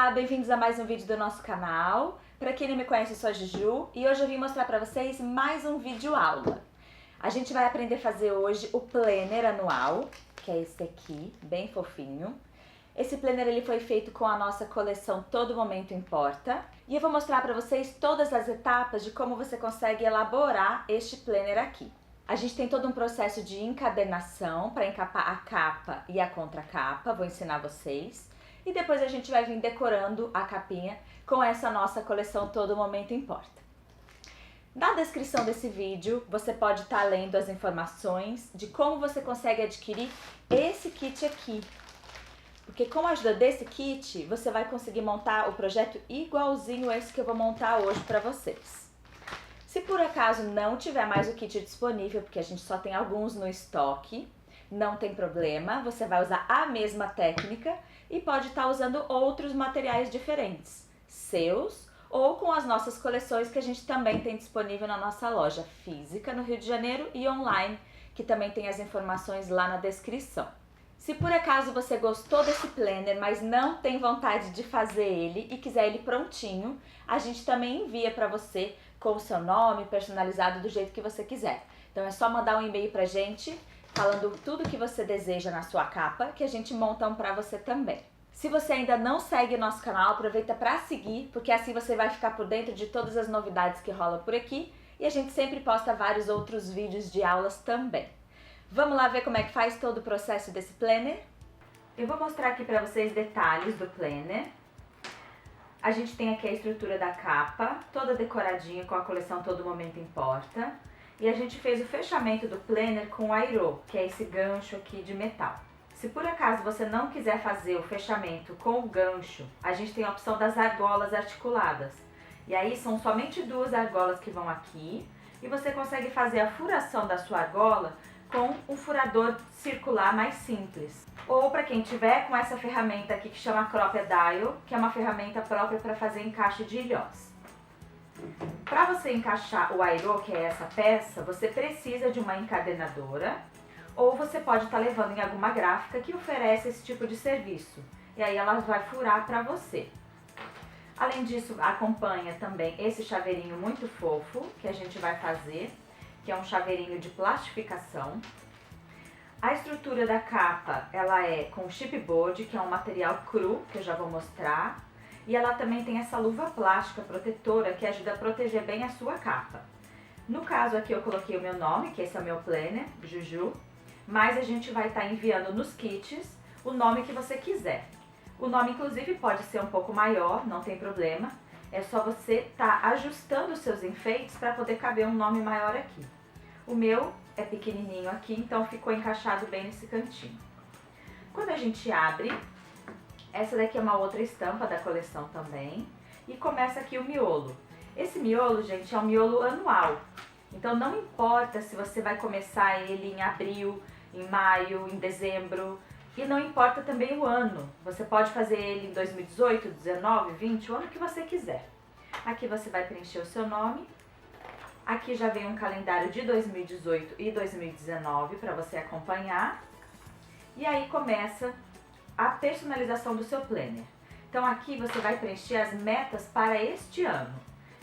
Olá, bem-vindos a mais um vídeo do nosso canal. Para quem não me conhece, eu sou a Juju e hoje eu vim mostrar para vocês mais um vídeo aula. A gente vai aprender a fazer hoje o planner anual, que é esse aqui, bem fofinho. Esse planner ele foi feito com a nossa coleção Todo Momento Importa e eu vou mostrar para vocês todas as etapas de como você consegue elaborar este planner aqui. A gente tem todo um processo de encadernação para encapar a capa e a contracapa, vou ensinar vocês. E depois a gente vai vir decorando a capinha com essa nossa coleção Todo Momento Importa. Na descrição desse vídeo você pode estar lendo as informações de como você consegue adquirir esse kit aqui. Porque com a ajuda desse kit você vai conseguir montar o projeto igualzinho esse que eu vou montar hoje para vocês. Se por acaso não tiver mais o kit disponível, porque a gente só tem alguns no estoque, não tem problema, você vai usar a mesma técnica e pode estar usando outros materiais diferentes, seus ou com as nossas coleções que a gente também tem disponível na nossa loja física no Rio de Janeiro e online, que também tem as informações lá na descrição. Se por acaso você gostou desse planner, mas não tem vontade de fazer ele e quiser ele prontinho, a gente também envia para você com o seu nome personalizado do jeito que você quiser. Então é só mandar um e-mail pra gente falando tudo que você deseja na sua capa, que a gente monta um pra você também. Se você ainda não segue o nosso canal, aproveita para seguir, porque assim você vai ficar por dentro de todas as novidades que rolam por aqui e a gente sempre posta vários outros vídeos de aulas também. Vamos lá ver como é que faz todo o processo desse planner? Eu vou mostrar aqui para vocês detalhes do planner. A gente tem aqui a estrutura da capa, toda decoradinha com a coleção Todo Momento Importa. E a gente fez o fechamento do planner com o airô, que é esse gancho aqui de metal. Se por acaso você não quiser fazer o fechamento com o gancho, a gente tem a opção das argolas articuladas. E aí são somente duas argolas que vão aqui e você consegue fazer a furação da sua argola com um furador circular mais simples. Ou para quem tiver com essa ferramenta aqui que chama Crop-A-Dial, que é uma ferramenta própria para fazer encaixe de ilhós. Para você encaixar o airô, que é essa peça, você precisa de uma encadernadora ou você pode estar levando em alguma gráfica que oferece esse tipo de serviço. E aí ela vai furar para você. Além disso, acompanha também esse chaveirinho muito fofo que a gente vai fazer, que é um chaveirinho de plastificação. A estrutura da capa, ela é com chipboard, que é um material cru, que eu já vou mostrar. E ela também tem essa luva plástica protetora, que ajuda a proteger bem a sua capa. No caso aqui eu coloquei o meu nome, que esse é o meu planner, Juju. Mas a gente vai estar enviando nos kits o nome que você quiser. O nome inclusive pode ser um pouco maior, não tem problema. É só você estar ajustando os seus enfeites para poder caber um nome maior aqui. O meu é pequenininho aqui, então ficou encaixado bem nesse cantinho. Quando a gente abre, essa daqui é uma outra estampa da coleção também. E começa aqui o miolo. Esse miolo, gente, é um miolo anual. Então não importa se você vai começar ele em abril, em maio, em dezembro. E não importa também o ano. Você pode fazer ele em 2018, 19, 20, o ano que você quiser. Aqui você vai preencher o seu nome. Aqui já vem um calendário de 2018 e 2019 para você acompanhar. E aí começa a personalização do seu planner. Então aqui você vai preencher as metas para este ano.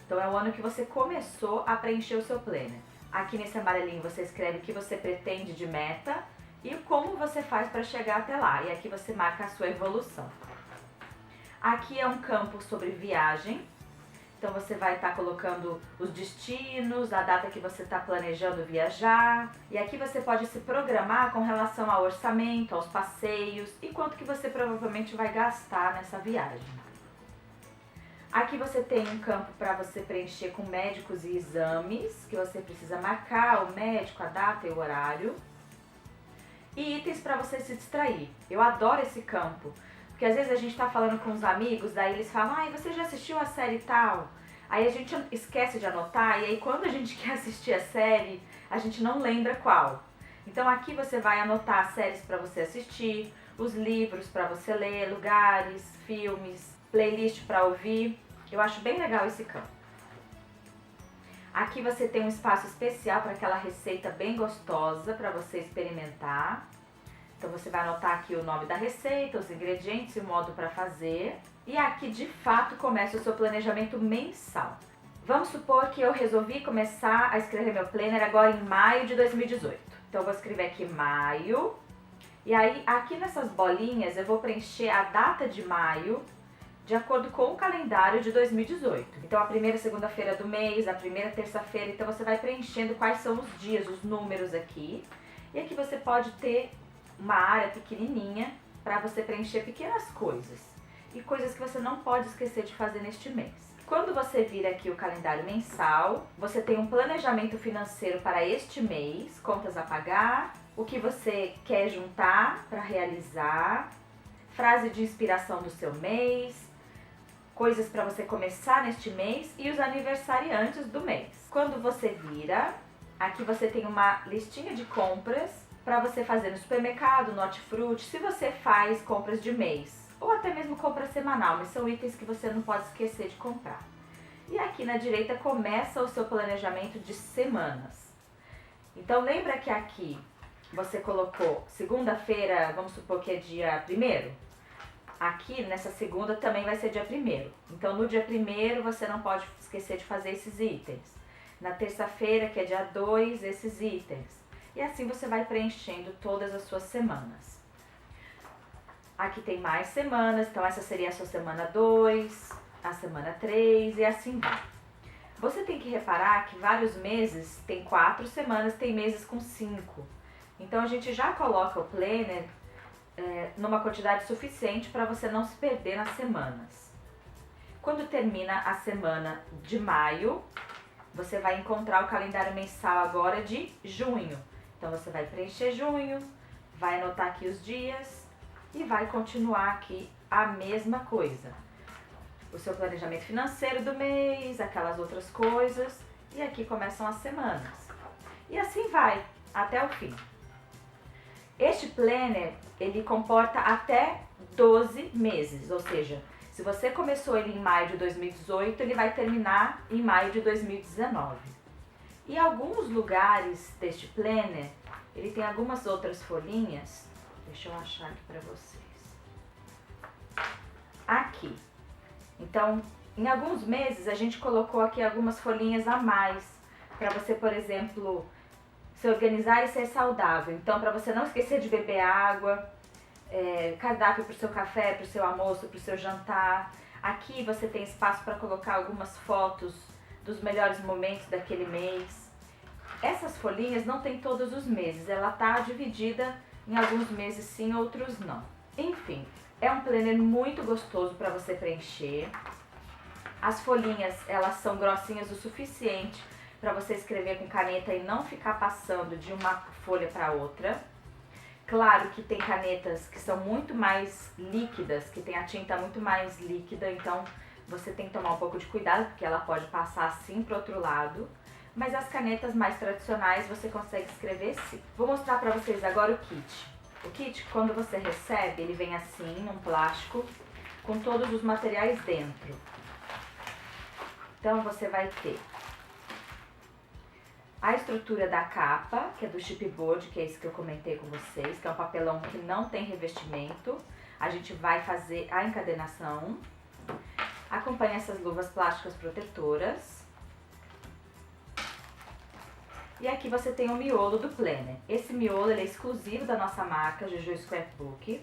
Então é o ano que você começou a preencher o seu planner. Aqui nesse amarelinho você escreve o que você pretende de meta e como você faz para chegar até lá. E aqui você marca a sua evolução. Aqui é um campo sobre viagem. Então você vai estar colocando os destinos, a data que você está planejando viajar. E aqui você pode se programar com relação ao orçamento, aos passeios e quanto que você provavelmente vai gastar nessa viagem. Aqui você tem um campo para você preencher com médicos e exames, que você precisa marcar o médico, a data e o horário. E itens para você se distrair. Eu adoro esse campo. Porque às vezes a gente está falando com os amigos, daí eles falam, ai, você já assistiu a série tal? Aí a gente esquece de anotar, e aí quando a gente quer assistir a série, a gente não lembra qual. Então aqui você vai anotar as séries para você assistir, os livros para você ler, lugares, filmes, playlist para ouvir. Eu acho bem legal esse campo. Aqui você tem um espaço especial para aquela receita bem gostosa para você experimentar. Então você vai anotar aqui o nome da receita, os ingredientes e o modo para fazer. E aqui de fato começa o seu planejamento mensal. Vamos supor que eu resolvi começar a escrever meu planner agora em maio de 2018. Então eu vou escrever aqui maio. E aí aqui nessas bolinhas eu vou preencher a data de maio de acordo com o calendário de 2018. Então a primeira segunda-feira do mês, a primeira terça-feira, então você vai preenchendo quais são os dias, os números aqui. E aqui você pode ter uma área pequenininha para você preencher pequenas coisas. E coisas que você não pode esquecer de fazer neste mês. Quando você vira aqui o calendário mensal, você tem um planejamento financeiro para este mês, contas a pagar, o que você quer juntar para realizar, frase de inspiração do seu mês, coisas para você começar neste mês e os aniversariantes do mês. Quando você vira, aqui você tem uma listinha de compras para você fazer no supermercado, no Hortifruti, se você faz compras de mês ou até mesmo compra semanal, mas são itens que você não pode esquecer de comprar. E aqui na direita começa o seu planejamento de semanas. Então lembra que aqui você colocou segunda-feira, vamos supor que é dia 1º? Aqui nessa segunda também vai ser dia 1º. Então no dia 1º você não pode esquecer de fazer esses itens. Na terça-feira, que é dia 2, esses itens. E assim você vai preenchendo todas as suas semanas. Aqui tem mais semanas, então essa seria a sua semana 2, a semana 3 e assim vai. Você tem que reparar que vários meses tem 4 semanas, tem meses com 5. Então a gente já coloca o planner numa quantidade suficiente para você não se perder nas semanas. Quando termina a semana de maio, você vai encontrar o calendário mensal agora de junho. Então você vai preencher junho, vai anotar aqui os dias e vai continuar aqui a mesma coisa. O seu planejamento financeiro do mês, aquelas outras coisas, e aqui começam as semanas. E assim vai, até o fim. Este planner, ele comporta até 12 meses, ou seja, se você começou ele em maio de 2018, ele vai terminar em maio de 2019. E alguns lugares deste planner, ele tem algumas outras folhinhas, deixa eu achar aqui para vocês. Aqui. Então, em alguns meses a gente colocou aqui algumas folhinhas a mais, para você, por exemplo, se organizar e ser saudável. Então, para você não esquecer de beber água, cardápio para o seu café, para o seu almoço, para o seu jantar. Aqui você tem espaço para colocar algumas fotos dos melhores momentos daquele mês. Essas folhinhas não tem todos os meses, ela está dividida em alguns meses sim, outros não. Enfim, é um planner muito gostoso para você preencher. As folhinhas, elas são grossinhas o suficiente para você escrever com caneta e não ficar passando de uma folha para outra. Claro que tem canetas que são muito mais líquidas, que tem a tinta muito mais líquida, então você tem que tomar um pouco de cuidado, porque ela pode passar assim para o outro lado. Mas as canetas mais tradicionais você consegue escrever sim. Vou mostrar para vocês agora o kit. O kit, quando você recebe, ele vem assim, num plástico, com todos os materiais dentro. Então você vai ter a estrutura da capa, que é do chipboard, que é esse que eu comentei com vocês, que é um papelão que não tem revestimento. A gente vai fazer a encadenação. Acompanha essas luvas plásticas protetoras. E aqui você tem o miolo do planner. Esse miolo ele é exclusivo da nossa marca, Juju Scrapbook.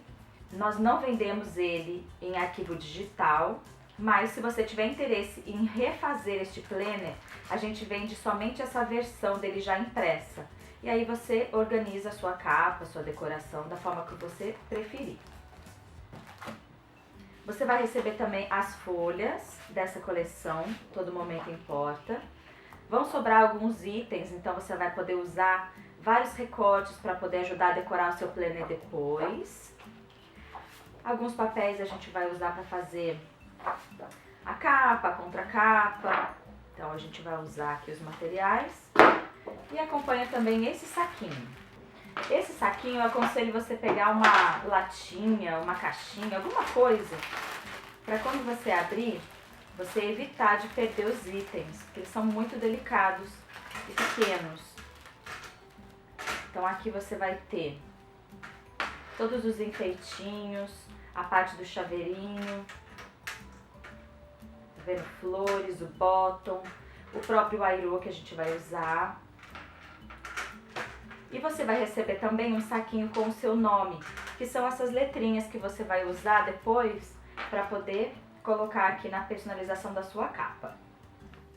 Nós não vendemos ele em arquivo digital, mas se você tiver interesse em refazer este planner, a gente vende somente essa versão dele já impressa. E aí você organiza a sua capa, a sua decoração da forma que você preferir. Você vai receber também as folhas dessa coleção, Todo Momento Importa. Vão sobrar alguns itens, então você vai poder usar vários recortes para poder ajudar a decorar o seu planner depois. Alguns papéis a gente vai usar para fazer a capa, a contracapa. Então a gente vai usar aqui os materiais. E acompanha também esse saquinho. Esse saquinho eu aconselho você pegar uma latinha, uma caixinha, alguma coisa, para quando você abrir, você evitar de perder os itens, porque eles são muito delicados e pequenos. Então aqui você vai ter todos os enfeitinhos, a parte do chaveirinho, tá vendo? Flores, o bottom, o próprio airô que a gente vai usar. E você vai receber também um saquinho com o seu nome, que são essas letrinhas que você vai usar depois para poder colocar aqui na personalização da sua capa.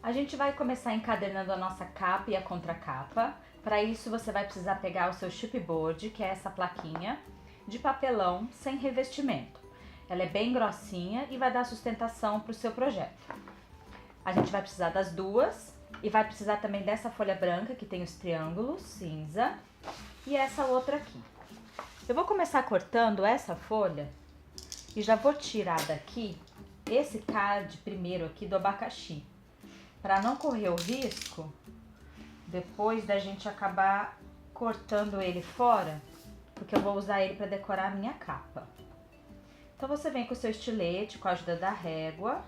A gente vai começar encadernando a nossa capa e a contracapa. Para isso você vai precisar pegar o seu chipboard, que é essa plaquinha de papelão sem revestimento. Ela é bem grossinha e vai dar sustentação para o seu projeto. A gente vai precisar das duas e vai precisar também dessa folha branca que tem os triângulos cinza e essa outra aqui. Eu vou começar cortando essa folha e já vou tirar daqui esse card primeiro aqui do abacaxi, para não correr o risco depois da gente acabar cortando ele fora, porque eu vou usar ele para decorar a minha capa. Então você vem com o seu estilete, com a ajuda da régua,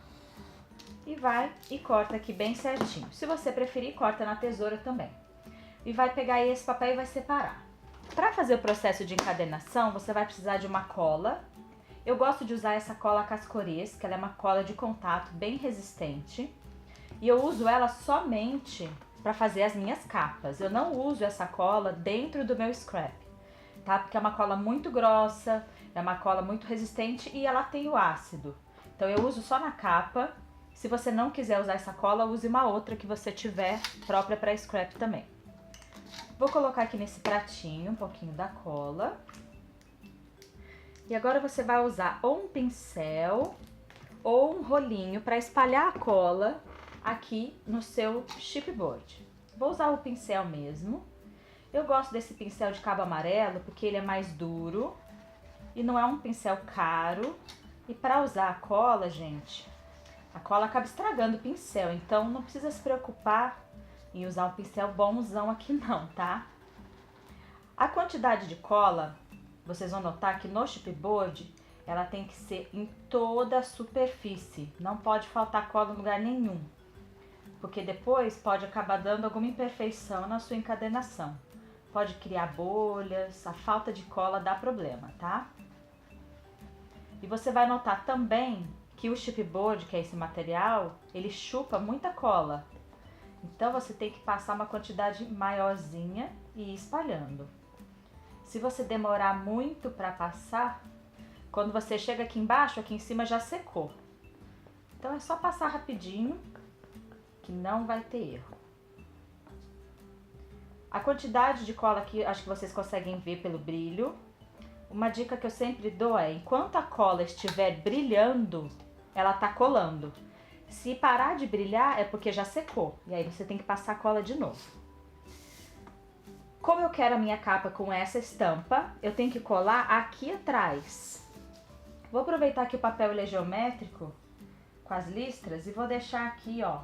e vai e corta aqui bem certinho. Se você preferir, corta na tesoura também. E vai pegar aí esse papel e vai separar. Para fazer o processo de encadernação, você vai precisar de uma cola. Eu gosto de usar essa cola Cascorês, que ela é uma cola de contato bem resistente. E eu uso ela somente para fazer as minhas capas. Eu não uso essa cola dentro do meu scrap, tá? Porque é uma cola muito grossa, é uma cola muito resistente e ela tem o ácido. Então eu uso só na capa. Se você não quiser usar essa cola, use uma outra que você tiver própria para scrap também. Vou colocar aqui nesse pratinho um pouquinho da cola. E agora você vai usar ou um pincel ou um rolinho para espalhar a cola aqui no seu chipboard. Vou usar o pincel mesmo. Eu gosto desse pincel de cabo amarelo porque ele é mais duro e não é um pincel caro. E para usar a cola, gente, a cola acaba estragando o pincel, então não precisa se preocupar em usar um pincel bonzão aqui não, tá? A quantidade de cola, vocês vão notar que no chipboard ela tem que ser em toda a superfície, não pode faltar cola em lugar nenhum, porque depois pode acabar dando alguma imperfeição na sua encadernação. Pode criar bolhas, a falta de cola dá problema, tá? E você vai notar também que o chipboard, que é esse material, ele chupa muita cola. Então você tem que passar uma quantidade maiorzinha e ir espalhando. Se você demorar muito para passar, quando você chega aqui embaixo, aqui em cima já secou. Então é só passar rapidinho, que não vai ter erro. A quantidade de cola aqui, acho que vocês conseguem ver pelo brilho. Uma dica que eu sempre dou é, enquanto a cola estiver brilhando, ela tá colando. Se parar de brilhar é porque já secou, e aí você tem que passar a cola de novo. Como eu quero a minha capa com essa estampa, eu tenho que colar aqui atrás. Vou aproveitar que o papel ele é geométrico, com as listras, e vou deixar aqui, ó,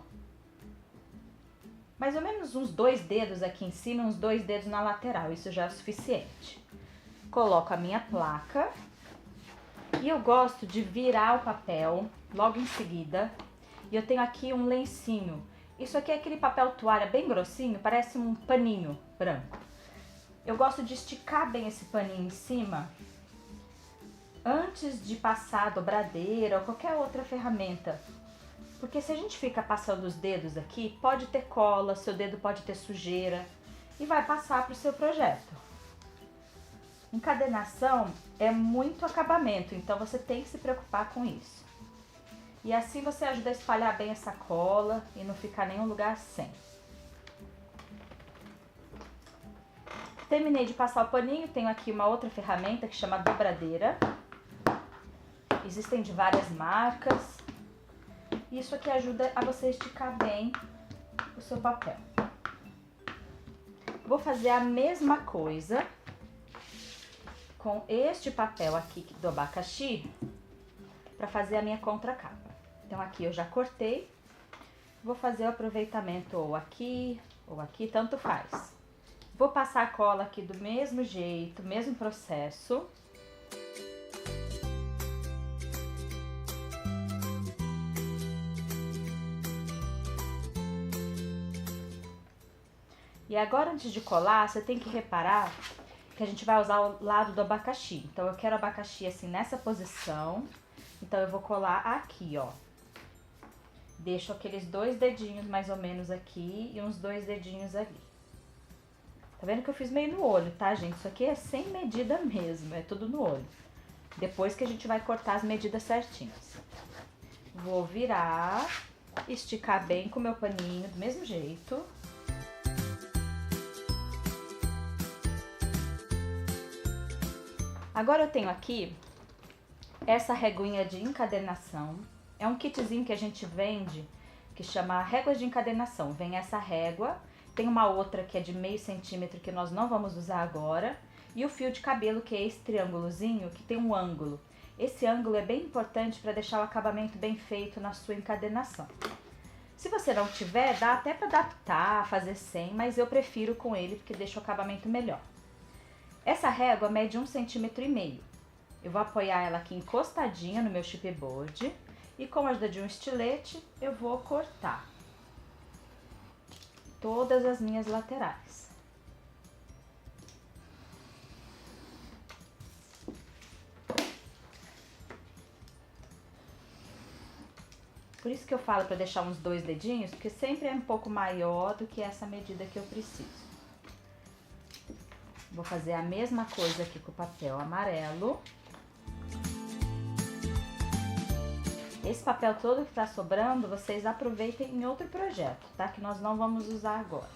mais ou menos uns 2 dedos aqui em cima e uns 2 dedos na lateral, isso já é o suficiente. Coloco a minha placa e eu gosto de virar o papel logo em seguida. E eu tenho aqui um lencinho. Isso aqui é aquele papel toalha bem grossinho, parece um paninho branco. Eu gosto de esticar bem esse paninho em cima antes de passar a dobradeira ou qualquer outra ferramenta. Porque se a gente fica passando os dedos aqui, pode ter cola, seu dedo pode ter sujeira e vai passar para o seu projeto. Encadernação é muito acabamento, então você tem que se preocupar com isso. E assim você ajuda a espalhar bem essa cola e não ficar nenhum lugar sem. Terminei de passar o paninho, tenho aqui uma outra ferramenta que chama dobradeira. Existem de várias marcas. Isso aqui ajuda a você esticar bem o seu papel. Vou fazer a mesma coisa com este papel aqui do abacaxi para fazer a minha contracapa. Então aqui eu já cortei, vou fazer o aproveitamento ou aqui, tanto faz. Vou passar a cola aqui do mesmo jeito, mesmo processo. E agora antes de colar, você tem que reparar que a gente vai usar o lado do abacaxi. Então eu quero o abacaxi assim nessa posição. Então eu vou colar aqui, ó. Deixo aqueles 2 dedinhos mais ou menos aqui e uns 2 dedinhos ali. Tá vendo que eu fiz meio no olho, tá, gente? Isso aqui é sem medida mesmo, é tudo no olho. Depois que a gente vai cortar as medidas certinhas. Vou virar, esticar bem com o meu paninho, do mesmo jeito. Agora eu tenho aqui essa reguinha de encadernação. É um kitzinho que a gente vende, que chama réguas de encadernação. Vem essa régua, tem uma outra que é de meio centímetro que nós não vamos usar agora. E o fio de cabelo, que é esse triângulozinho, que tem um ângulo. Esse ângulo é bem importante para deixar o acabamento bem feito na sua encadernação. Se você não tiver, dá até para adaptar, fazer sem, mas eu prefiro com ele porque deixa o acabamento melhor. Essa régua mede 1,5 cm. Eu vou apoiar ela aqui encostadinha no meu chipboard e com a ajuda de um estilete eu vou cortar todas as minhas laterais. Por isso que eu falo para deixar uns 2 dedinhos, porque sempre é um pouco maior do que essa medida que eu preciso. Vou fazer a mesma coisa aqui com o papel amarelo. Esse papel todo que tá sobrando, vocês aproveitem em outro projeto, tá? Que nós não vamos usar agora.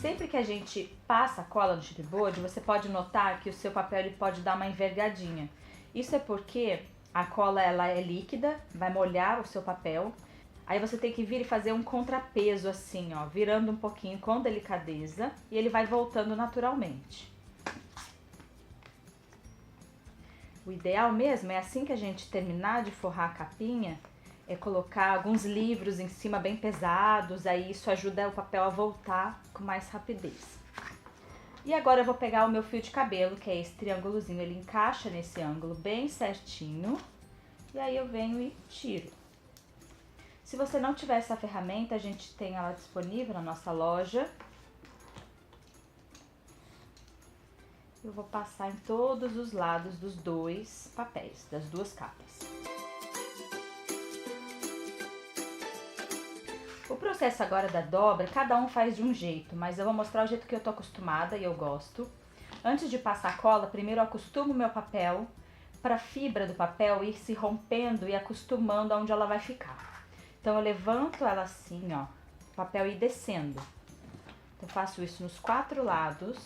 Sempre que a gente passa a cola no chipboard, você pode notar que o seu papel ele pode dar uma envergadinha. Isso é porque a cola ela é líquida, vai molhar o seu papel. Aí você tem que vir e fazer um contrapeso assim, ó, virando um pouquinho com delicadeza e ele vai voltando naturalmente. O ideal mesmo é assim que a gente terminar de forrar a capinha, é colocar alguns livros em cima bem pesados, aí isso ajuda o papel a voltar com mais rapidez. E agora eu vou pegar o meu fio de cabelo, que é esse triângulozinho, ele encaixa nesse ângulo bem certinho, e aí eu venho e tiro. Se você não tiver essa ferramenta, a gente tem ela disponível na nossa loja. Eu vou passar em todos os lados dos 2 papéis, das 2 capas. O processo agora da dobra, cada um faz de um jeito, mas eu vou mostrar o jeito que eu tô acostumada e eu gosto. Antes de passar a cola, primeiro eu acostumo o meu papel para a fibra do papel ir se rompendo e acostumando aonde ela vai ficar. Então eu levanto ela assim, ó, o papel ir descendo. Então eu faço isso nos 4 lados.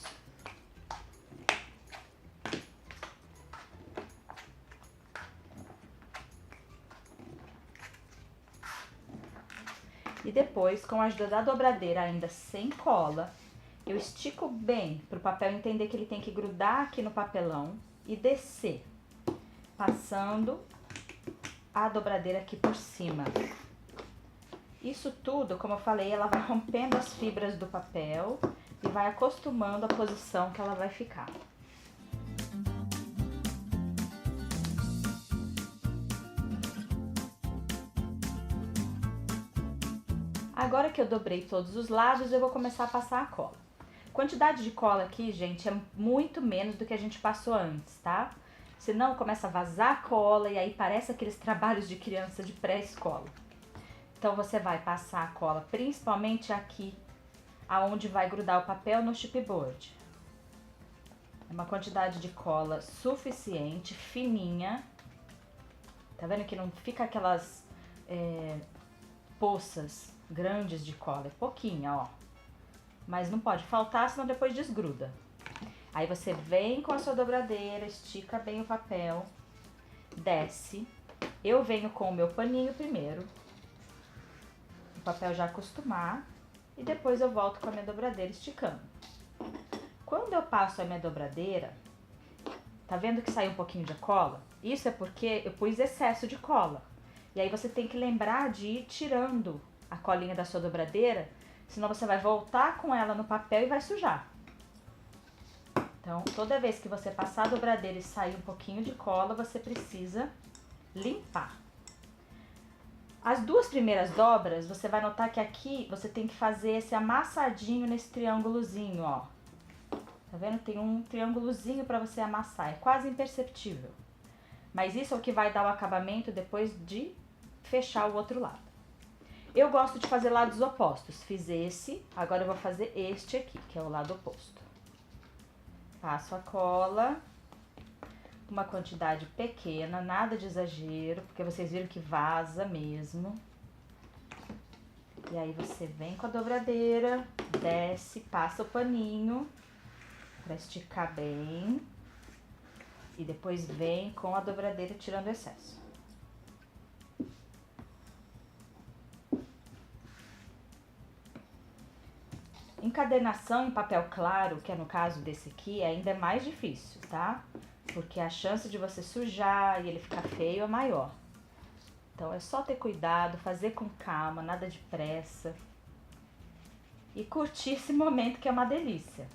E depois, com a ajuda da dobradeira, ainda sem cola, eu estico bem para o papel entender que ele tem que grudar aqui no papelão e descer, passando a dobradeira aqui por cima. Isso tudo, como eu falei, ela vai rompendo as fibras do papel e vai acostumando a posição que ela vai ficar. Agora que eu dobrei todos os lados, eu vou começar a passar a cola. A quantidade de cola aqui, gente, é muito menos do que a gente passou antes, tá? Senão começa a vazar cola e aí parece aqueles trabalhos de criança de pré-escola. Então você vai passar a cola principalmente aqui, aonde vai grudar o papel no chipboard. É uma quantidade de cola suficiente, fininha. Tá vendo que não fica aquelas poças grandes de cola, é pouquinha, ó. Mas não pode faltar, senão depois desgruda. Aí você vem com a sua dobradeira, estica bem o papel, desce. Eu venho com o meu paninho primeiro, o papel já acostumar, e depois eu volto com a minha dobradeira esticando. Quando eu passo a minha dobradeira, tá vendo que sai um pouquinho de cola? Isso é porque eu pus excesso de cola. E aí você tem que lembrar de ir tirando a colinha da sua dobradeira, senão você vai voltar com ela no papel e vai sujar. Então, toda vez que você passar a dobradeira e sair um pouquinho de cola, você precisa limpar. As 2 primeiras dobras, você vai notar que aqui você tem que fazer esse amassadinho nesse triângulozinho, ó. Tá vendo? Tem um triângulozinho para você amassar, é quase imperceptível. Mas isso é o que vai dar o acabamento depois de fechar o outro lado. Eu gosto de fazer lados opostos. Fiz esse, agora eu vou fazer este aqui, que é o lado oposto. Passo a cola, uma quantidade pequena, nada de exagero, porque vocês viram que vaza mesmo. E aí você vem com a dobradeira, desce, passa o paninho para esticar bem. E depois vem com a dobradeira tirando o excesso. Encadernação em papel claro, que é no caso desse aqui, ainda é mais difícil, tá? Porque a chance de você sujar e ele ficar feio é maior. Então é só ter cuidado, fazer com calma, nada de pressa. E curtir esse momento que é uma delícia.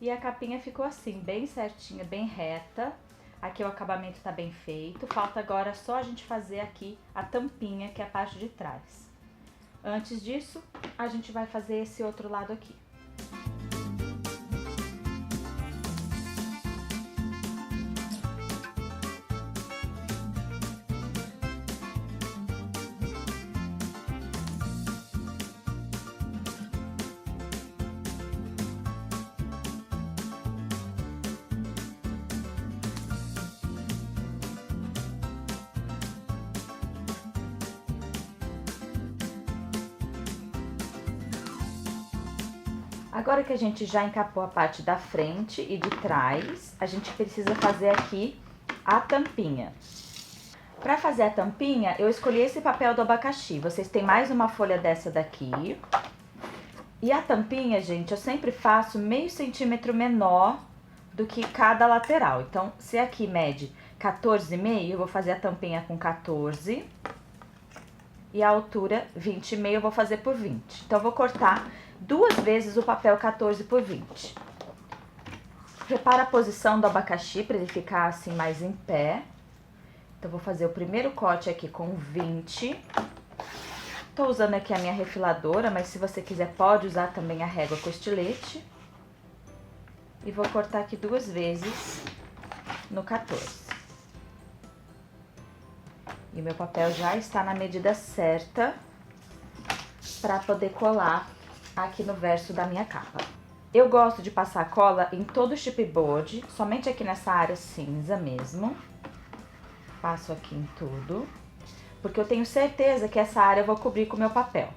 E a capinha ficou assim, bem certinha, bem reta. Aqui o acabamento tá bem feito. Falta agora só a gente fazer aqui a tampinha, que é a parte de trás. Antes disso, a gente vai fazer esse outro lado aqui. Agora que a gente já encapou a parte da frente e de trás, a gente precisa fazer aqui a tampinha. Para fazer a tampinha, eu escolhi esse papel do abacaxi. Vocês têm mais uma folha dessa daqui. E a tampinha, gente, eu sempre faço meio centímetro menor do que cada lateral. Então, se aqui mede 14,5, eu vou fazer a tampinha com 14. E a altura 20,5 eu vou fazer por 20. Então, eu vou cortar 2 vezes o papel 14 por 20. Prepara a posição do abacaxi para ele ficar assim mais em pé. Então, vou fazer o primeiro corte aqui com 20. Tô usando aqui a minha refiladora, mas se você quiser pode usar também a régua com estilete. E vou cortar aqui 2 vezes no 14. E o meu papel já está na medida certa para poder colar aqui no verso da minha capa. Eu gosto de passar cola em todo o chipboard, somente aqui nessa área cinza mesmo. Passo aqui em tudo, porque eu tenho certeza que essa área eu vou cobrir com o meu papel.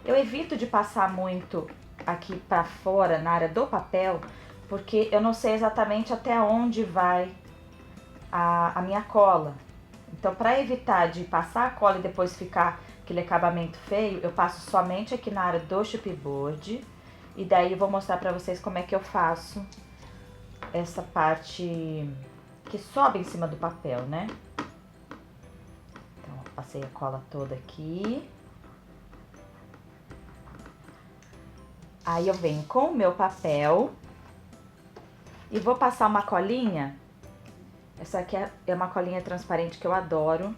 Eu evito de passar muito aqui para fora, na área do papel, porque eu não sei exatamente até onde vai a minha cola. Então, para evitar de passar a cola e depois ficar aquele acabamento feio, eu passo somente aqui na área do chipboard. E daí eu vou mostrar pra vocês como é que eu faço essa parte que sobe em cima do papel, né? Então, passei a cola toda aqui. Aí eu venho com o meu papel e vou passar uma colinha. Essa aqui é uma colinha transparente que eu adoro,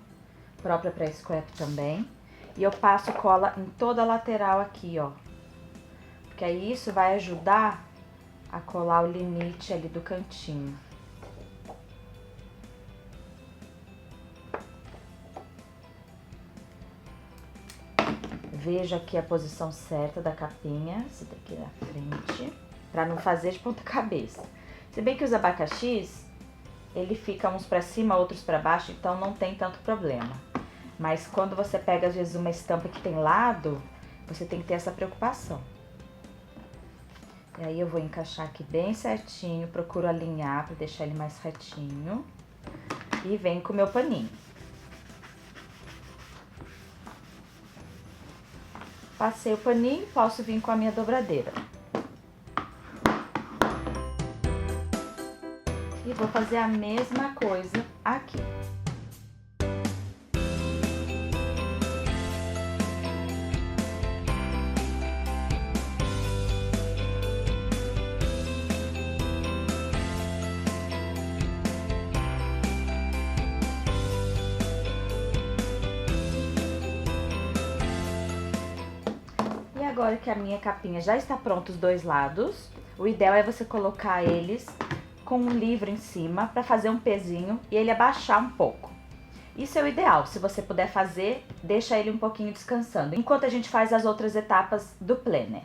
própria para scrap também. E eu passo cola em toda a lateral aqui, ó. Porque aí isso vai ajudar a colar o limite ali do cantinho. Veja aqui a posição certa da capinha, esse daqui na frente, para não fazer de ponta cabeça. Se bem que os abacaxis, ele fica uns para cima, outros para baixo, então não tem tanto problema. Mas quando você pega, às vezes, uma estampa que tem lado, você tem que ter essa preocupação. E aí eu vou encaixar aqui bem certinho, procuro alinhar para deixar ele mais retinho. E venho com o meu paninho. Passei o paninho, posso vir com a minha dobradeira. E vou fazer a mesma coisa aqui. agora que a minha capinha já está pronta os dois lados, o ideal é você colocar eles com um livro em cima para fazer um pezinho e ele abaixar um pouco. Isso é o ideal, se você puder fazer, deixa ele um pouquinho descansando, enquanto a gente faz as outras etapas do planner.